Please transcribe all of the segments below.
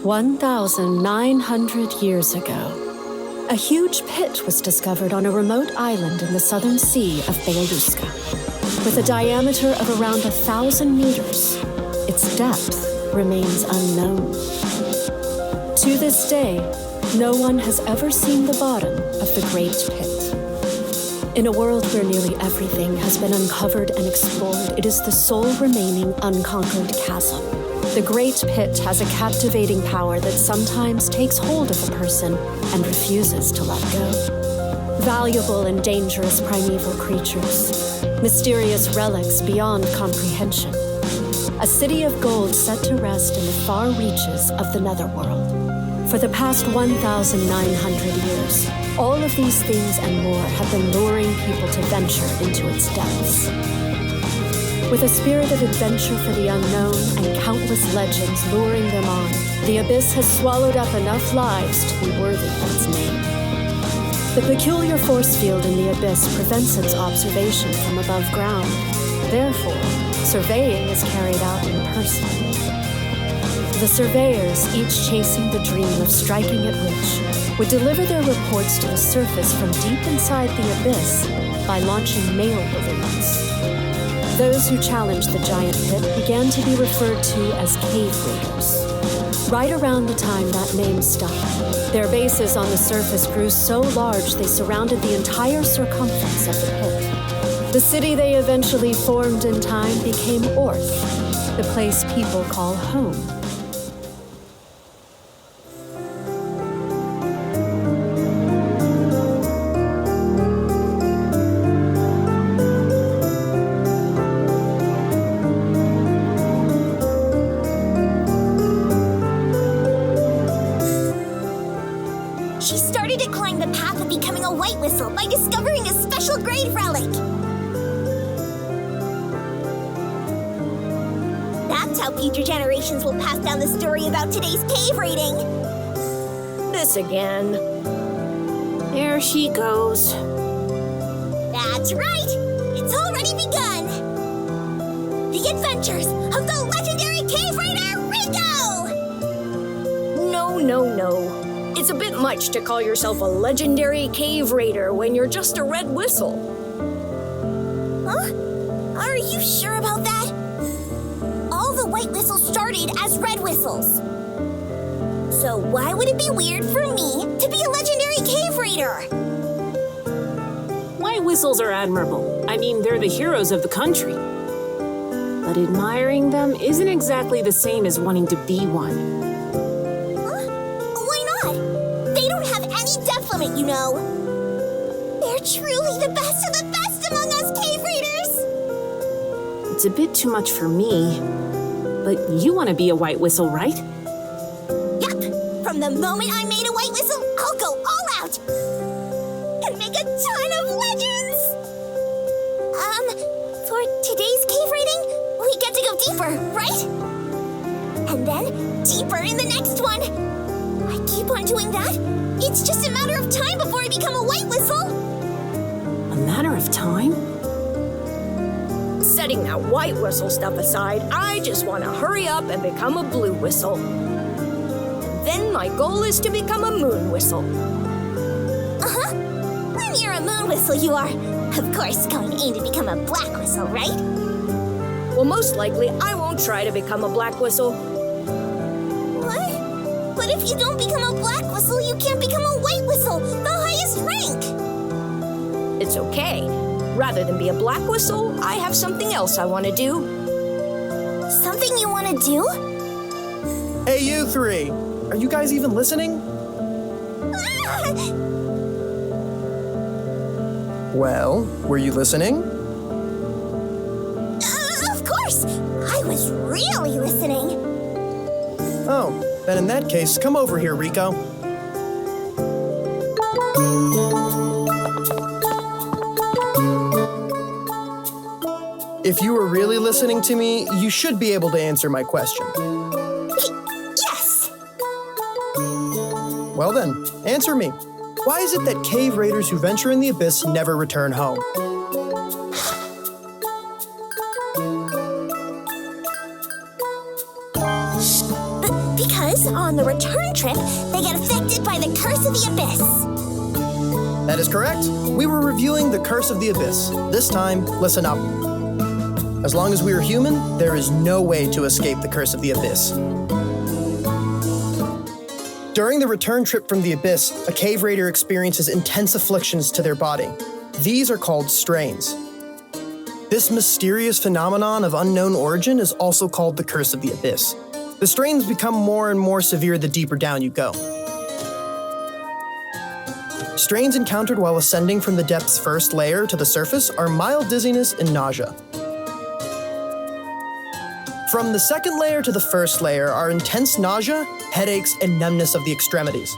"1,900 years ago, a huge pit was discovered on a remote island in the southern sea of Beluska. With a diameter of around 1,000 meters, its depth remains unknown. To this day, no one has ever seen the bottom of the Great Pit. In a world where nearly everything has been uncovered and explored, it is the sole remaining unconquered chasm. The Great Pit has a captivating power that sometimes takes hold of a person and refuses to let go. Valuable and dangerous primeval creatures, mysterious relics beyond comprehension. A city of gold set to rest in the far reaches of the netherworld. For the past 1,900 years, all of these things and more have been luring people to venture into its depths. With a spirit of adventure for the unknown and countless legends luring them on, the Abyss has swallowed up enough lives to be worthy of its name. The peculiar force field in the Abyss prevents its observation from above ground. Therefore, surveying is carried out in person. The surveyors, each chasing the dream of striking it rich, would deliver their reports to the surface from deep inside the Abyss by launching mail balloons. Those who challenged the giant pit began to be referred to as cave raiders. Right around the time that name stuck, their bases on the surface grew so large they surrounded the entire circumference of the pit. The city they eventually formed in time became Orth, the place people call home. By discovering a special grade relic. That's how future generations will pass down the story about today's cave raiding. This again. There she goes. That's right! It's already begun! The adventures of the legendary cave raider, Riko! No. It's a bit much to call yourself a legendary cave raider when you're just a red whistle. Huh? Are you sure about that? All the white whistles started as red whistles. So why would it be weird for me to be a legendary cave raider? White whistles are admirable. I mean, they're the heroes of the country. But admiring them isn't exactly the same as wanting to be one. You know. They're truly the best of the best among us cave raiders! It's a bit too much for me. But you want to be a white whistle, right? Yep! From the moment I made a white whistle, I'll go all out! And make a ton of legends! For today's cave raiding, we get to go deeper, right? And then deeper in the next one! I keep on doing that. It's just a matter of time before I become a white whistle. A matter of time? Setting that white whistle stuff aside, I just want to hurry up and become a blue whistle. And then my goal is to become a moon whistle. Uh-huh. When you're a moon whistle, you are, of course, going to aim to become a black whistle, right? Well, most likely, I won't try to become a black whistle. What? But if you don't become a black whistle, you can't become a white whistle, the highest rank! It's okay. Rather than be a black whistle, I have something else I want to do. Something you want to do? Hey, you three! Are you guys even listening? Well, were you listening? Of course! I was really listening. Oh, then in that case, come over here, Riko. If you were really listening to me, you should be able to answer my question. Yes! Well then, answer me. Why is it that cave raiders who venture in the abyss never return home? Because on the return trip, they get affected by the curse of the abyss. That is correct. We were reviewing the curse of the abyss. This time, listen up. As long as we are human, there is no way to escape the curse of the abyss. During the return trip from the abyss, a cave raider experiences intense afflictions to their body. These are called strains. This mysterious phenomenon of unknown origin is also called the curse of the abyss. The strains become more and more severe the deeper down you go. Strains encountered while ascending from the depth's first layer to the surface are mild dizziness and nausea. From the second layer to the first layer are intense nausea, headaches, and numbness of the extremities.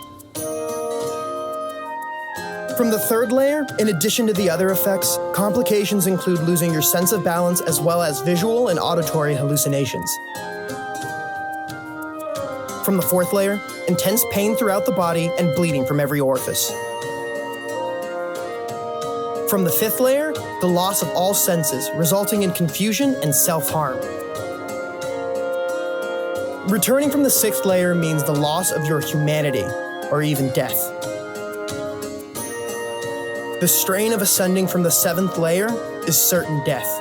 From the third layer, in addition to the other effects, complications include losing your sense of balance as well as visual and auditory hallucinations. From the fourth layer, intense pain throughout the body and bleeding from every orifice. From the fifth layer, the loss of all senses, resulting in confusion and self-harm. Returning from the sixth layer means the loss of your humanity, or even death. The strain of ascending from the seventh layer is certain death.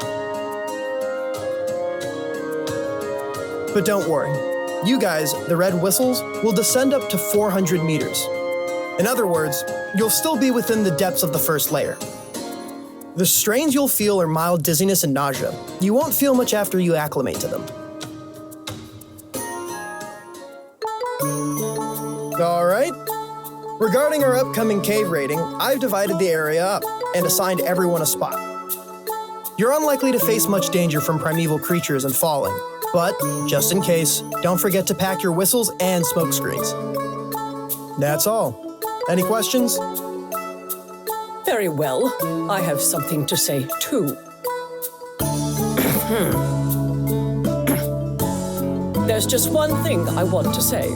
But don't worry, you guys, the Red Whistles, will descend up to 400 meters. In other words, you'll still be within the depths of the first layer. The strains you'll feel are mild dizziness and nausea. You won't feel much after you acclimate to them. All right. Regarding our upcoming cave raiding, I've divided the area up and assigned everyone a spot. You're unlikely to face much danger from primeval creatures and falling, but just in case, don't forget to pack your whistles and smoke screens. That's all. Any questions? Very well. I have something to say, too. There's just one thing I want to say.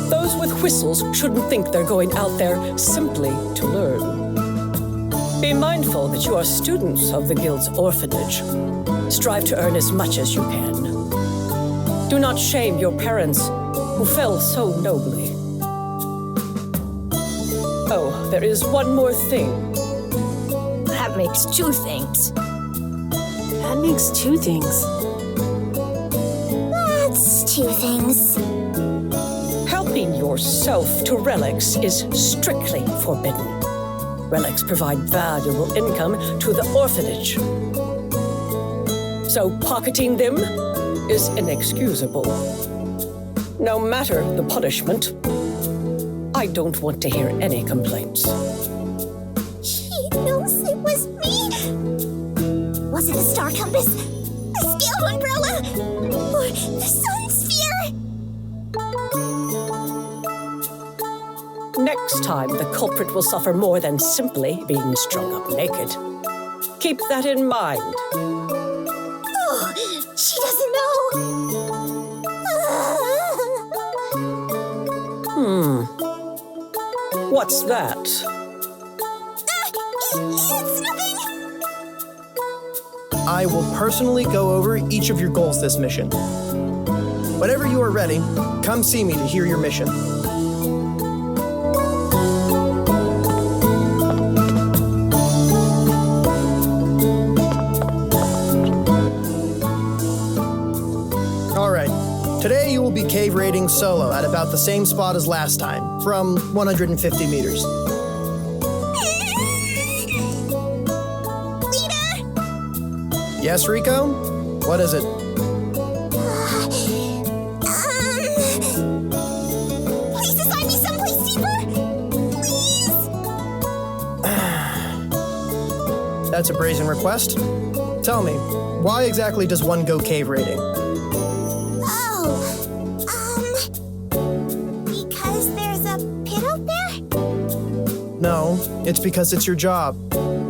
Those with whistles shouldn't think they're going out there simply to learn. Be mindful that you are students of the Guild's Orphanage. Strive to earn as much as you can. Do not shame your parents, who fell so nobly. Oh, there is one more thing. That makes two things. That makes two things. That's two things. Helping yourself to relics is strictly forbidden. Relics provide valuable income to the orphanage. So pocketing them is inexcusable. No matter the punishment, I don't want to hear any complaints. He knows it was me. Was it a star compass, a scale umbrella, or the sun sphere? Next time, the culprit will suffer more than simply being strung up naked. Keep that in mind. Oh, she doesn't know. What's that? It's nothing. I will personally go over each of your goals this mission. Whenever you are ready, come see me to hear your mission. Today you will be cave raiding solo at about the same spot as last time, from 150 meters. Leader? Yes, Riko? What is it? Please assign me someplace deeper? Please? That's a brazen request. Tell me, why exactly does one go cave raiding? Because there's a pit out there? No, it's because it's your job.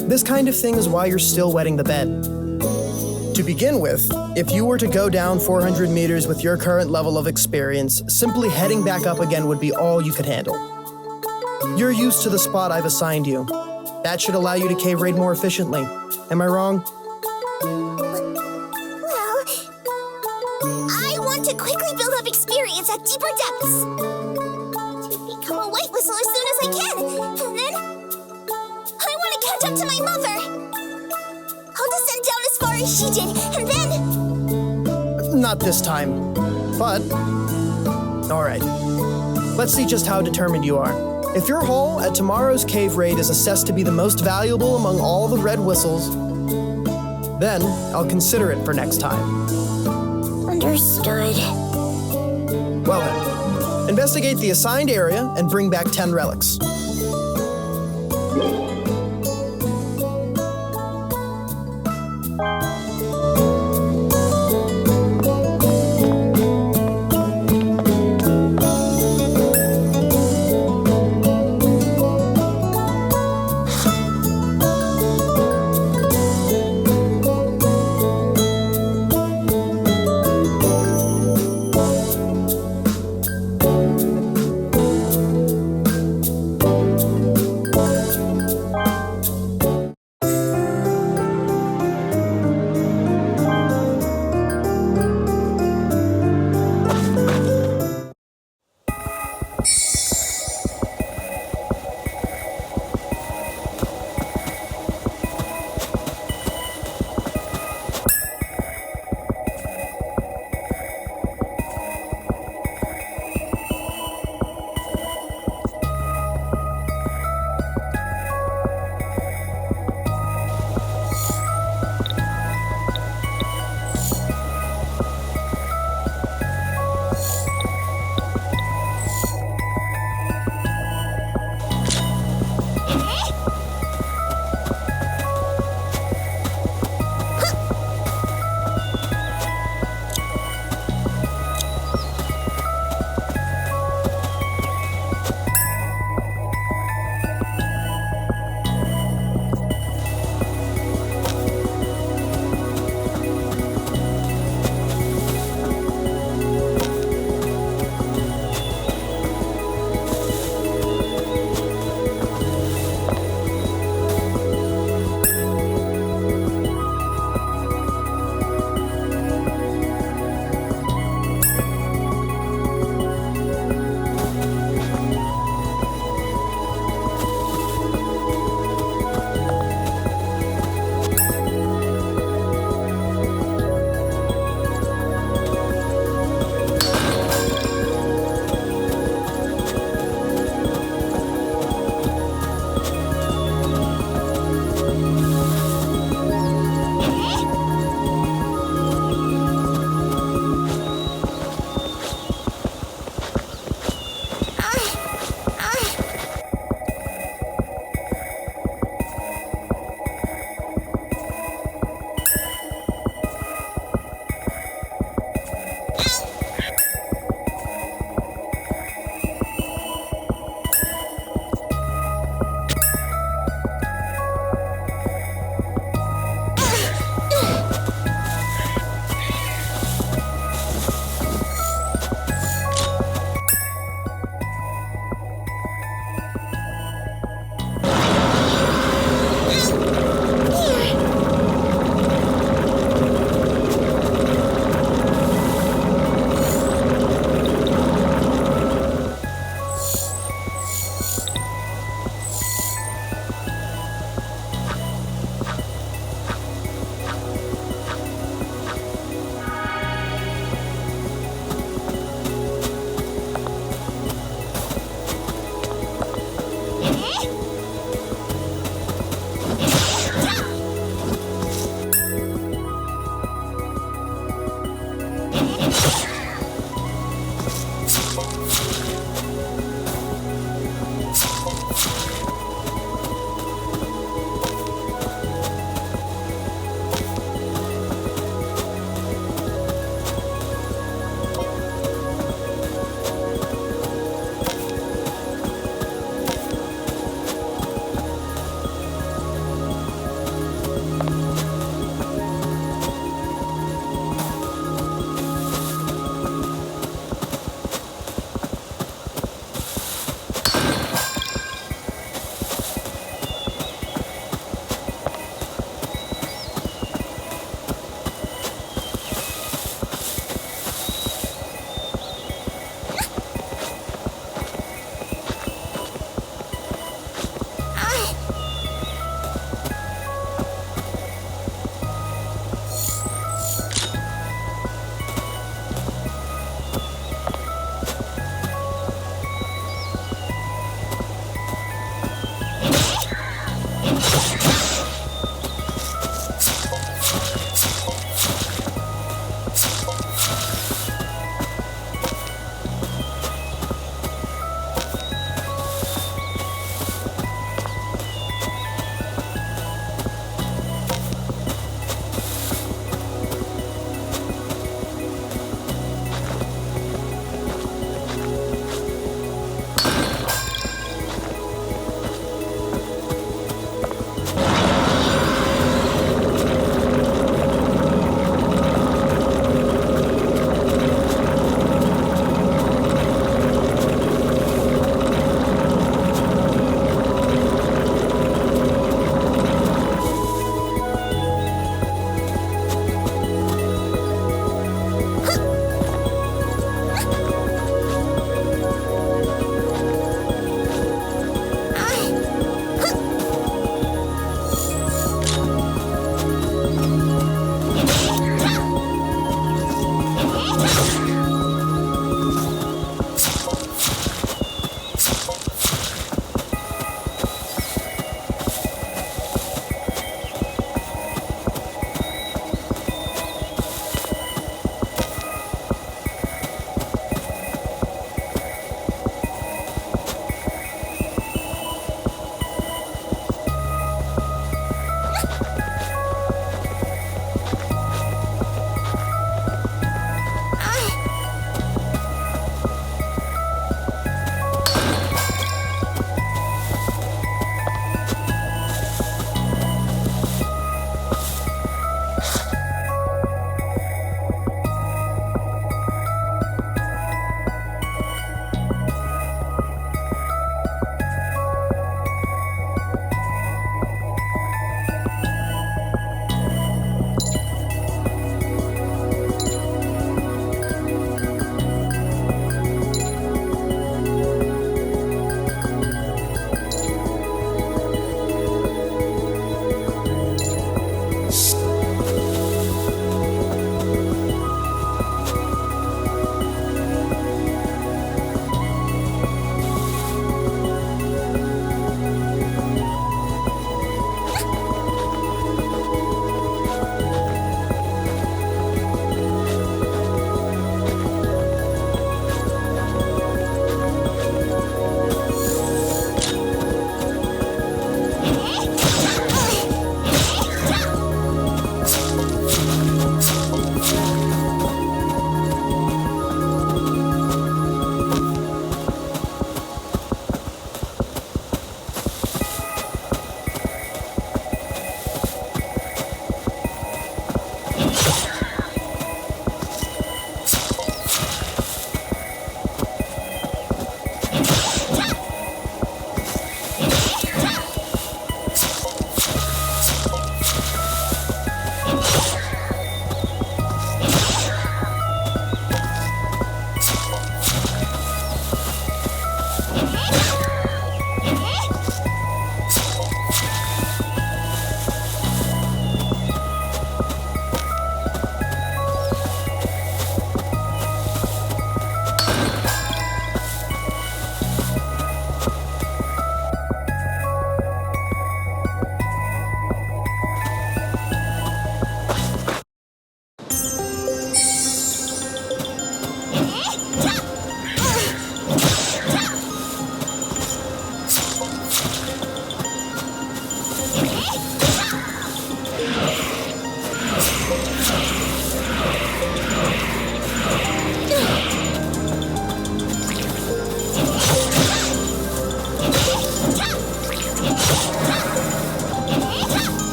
This kind of thing is why you're still wetting the bed. To begin with, if you were to go down 400 meters with your current level of experience, simply heading back up again would be all you could handle. You're used to the spot I've assigned you. That should allow you to cave raid more efficiently. Am I wrong? Well, I want to quickly build up experience at deeper depths. To become a white whistle as soon as I can. And then, I want to catch up to my mother. I'll descend down as far as she did, and then... Not this time, but... Alright. Let's see just how determined you are. If your haul at tomorrow's cave raid is assessed to be the most valuable among all the red whistles, then I'll consider it for next time. Understood. Well then, investigate the assigned area and bring back 10 relics.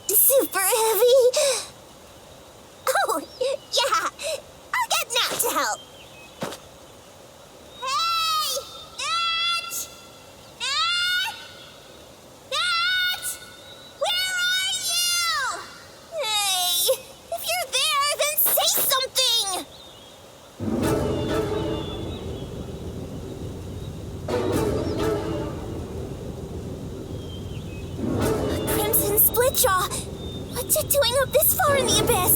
It's super heavy. Oh, yeah. I'll get Nat to help. Hey! Nat! Nat! Nat! Where are you? Hey! If you're there, then say something! Crimson Splitjaw! What's it doing up this far in the abyss?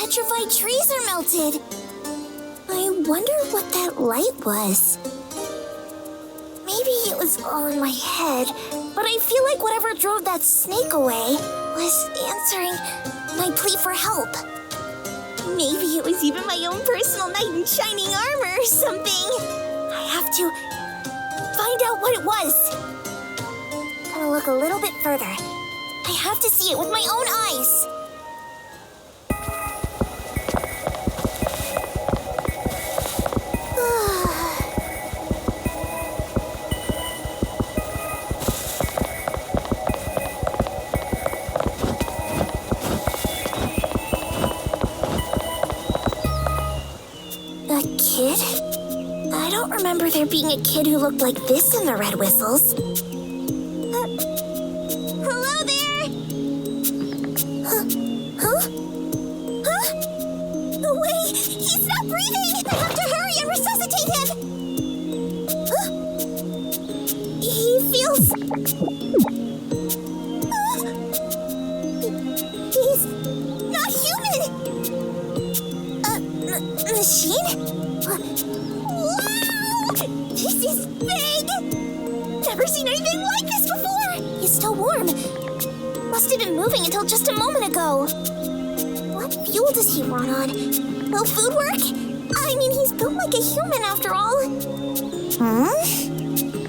petrified trees are melted. I wonder what that light was. Maybe it was all in my head, but I feel like whatever drove that snake away was answering my plea for help. Maybe it was even my own personal knight in shining armor or something. I have to find out what it was. Gotta look a little bit further. I have to see it with my own eyes. A kid? I don't remember there being a kid who looked like this in the Red Whistles. Hello there! Huh? No way! He's not breathing! I have to hurry and resuscitate him! He feels... He's not human! Machine? Wow! This is big! Never seen anything like this before! He's still warm. Must have been moving until just a moment ago. What fuel does he run on? Will food work? I mean, he's built like a human after all.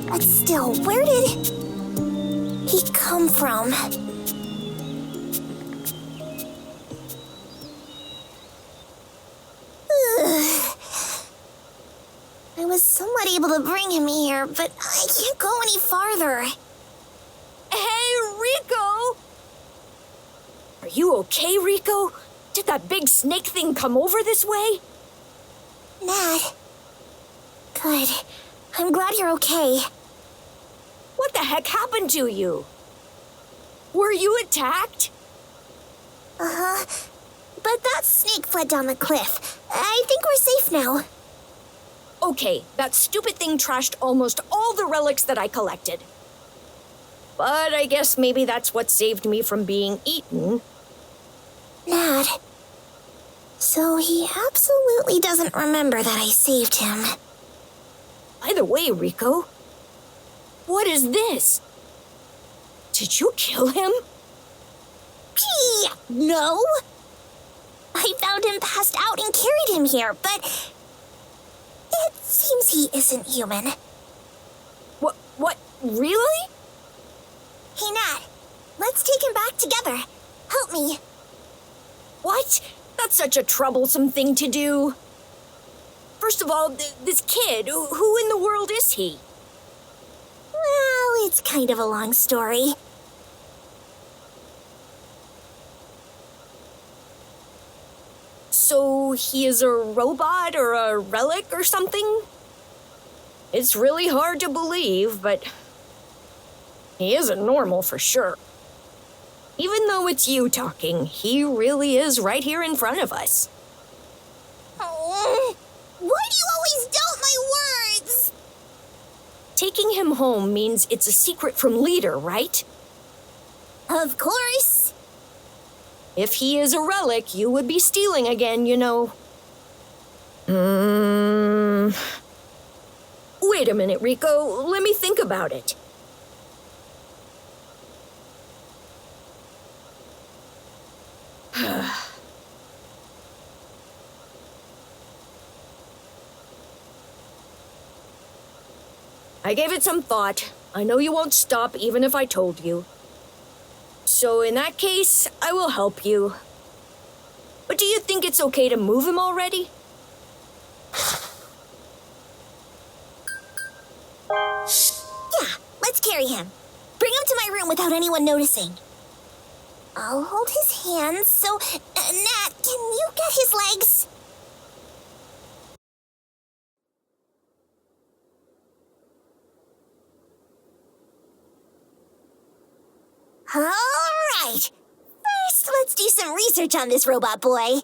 But still, where did he come from? I was somewhat able to bring him here, but I can't go any farther. Hey, Riko! Are you okay, Riko? Did that big snake thing come over this way? Nat. Good. I'm glad you're okay. What the heck happened to you? Were you attacked? Uh-huh. But that snake fled down the cliff. I think we're safe now. Okay, that stupid thing trashed almost all the relics that I collected. But I guess maybe that's what saved me from being eaten. Nat. So he absolutely doesn't remember that I saved him. By the way, Riko, what is this? Did you kill him? Gee, no. I found him passed out and carried him here, but it seems he isn't human. What, really? Hey, Nat, let's take him back together. Help me. What? That's such a troublesome thing to do. First of all, this kid, who in the world is he? Well, it's kind of a long story. So he is a robot or a relic or something? It's really hard to believe, but he isn't normal for sure. Even though it's you talking, he really is right here in front of us. Oh, why do you always doubt my words? Taking him home means it's a secret from Leader, right? Of course. If he is a relic, you would be stealing again, you know. Wait a minute, Riko. Let me think about it. I gave it some thought. I know you won't stop even if I told you. So in that case, I will help you. But do you think it's okay to move him already? Yeah, let's carry him. Bring him to my room without anyone noticing. I'll hold his hands, so... Nat, can you get his legs? All right. First, let's do some research on this robot boy.